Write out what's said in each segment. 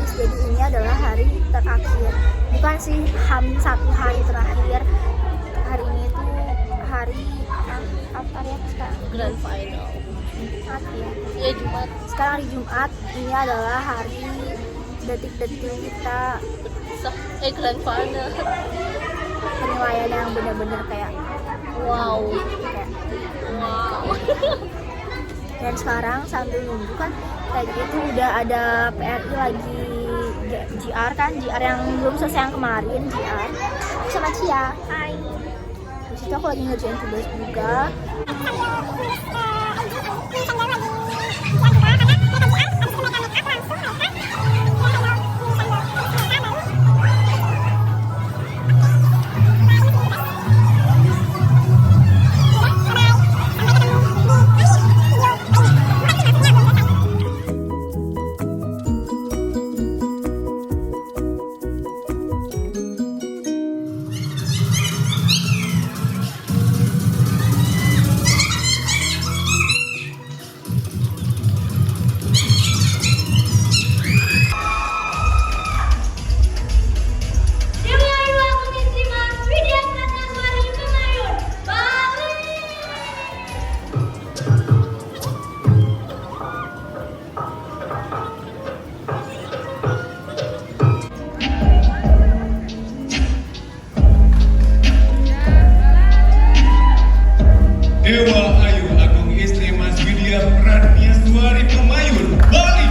guys, jadi ini adalah hari terakhir, bukan sih, satu hari terakhir. Hari ini tuh hari apa ya sekarang? Grand Final. Jumat ya? Iya, Jumat. Sekarang hari Jumat, ini adalah hari detik-detik kita Grand Final. penilaian yang benar-benar kayak Wow. Dan sekarang sambil nunggu kan, tadi itu udah ada PRI lagi GR kan, GR yang belum selesai yang kemarin, GR sama Cia. Hai. Di situ aku lagi ngerjain tugas juga. Dewa Ayu Agung Istri Mas Widya Pratniaswari Pemayun, Bali.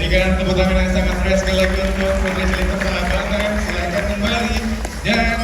Berikan tepuk tangan yang sangat fresh sekali lagi untuk Putri Selita Sahabat. Silakan kembali dan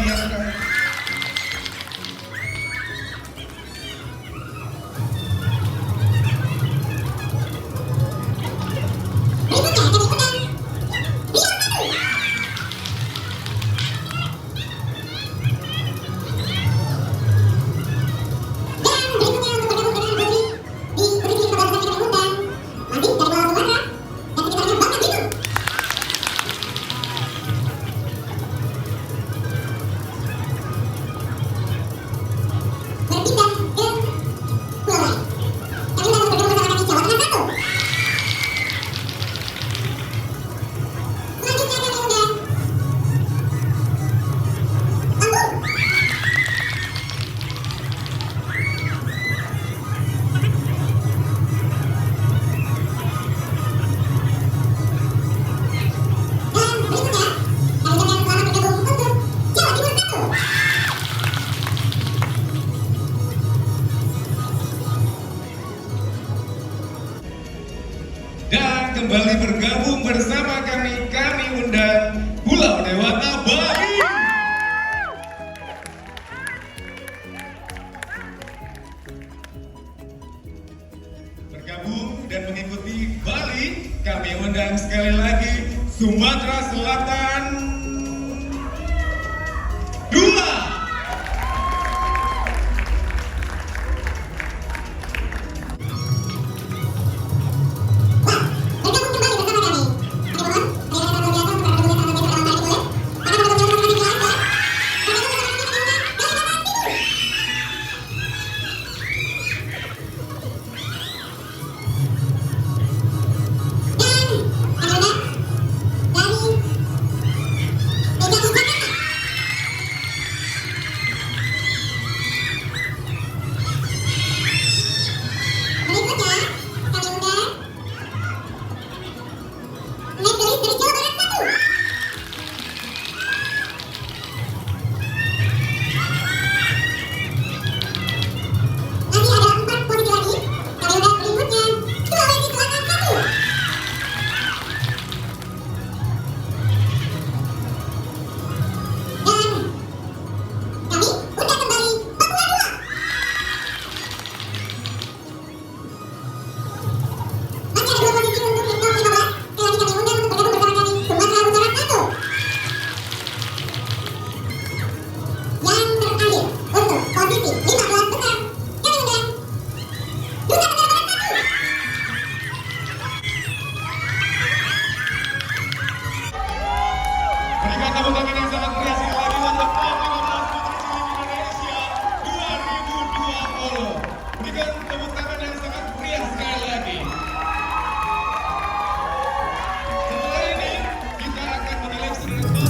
yang kembali bergabung bersama kami undang Pulau Dewata Bali. Bergabung dan mengikuti Bali, kami undang sekali lagi Sumatera Selatan 2. berikan tepuk tangan yang sangat meriah sekali lagi. Setelah ini kita akan menyeleksi rekor.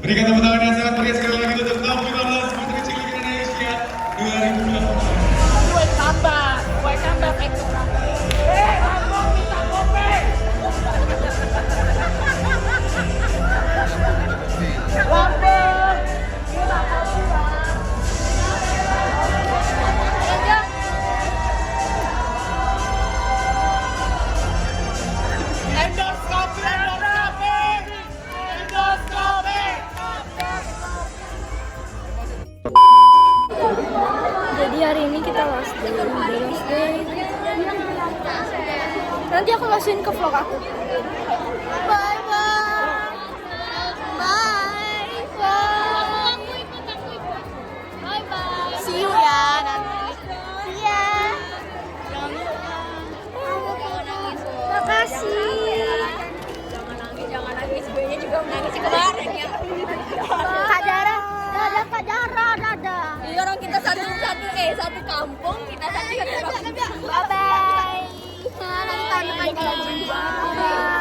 Berikan tepuk tangan yang sangat meriah sekali lagi untuk tahun 15 Putri Cilik Indonesia 2020. Welcome back ekstra. Jadi hari ini kita last day. Nanti aku masukin ke vlog aku. Bye bye. Bye bye. Bye bye. See you ya nanti. See ya. Makasih. Jangan nangis. Gue juga menangis kemarin ya. Kak Dara, dadah Kak Dara, dadah. Jadi orang kita satu kampung, kita satu. Bye bye. Sampai jumpa.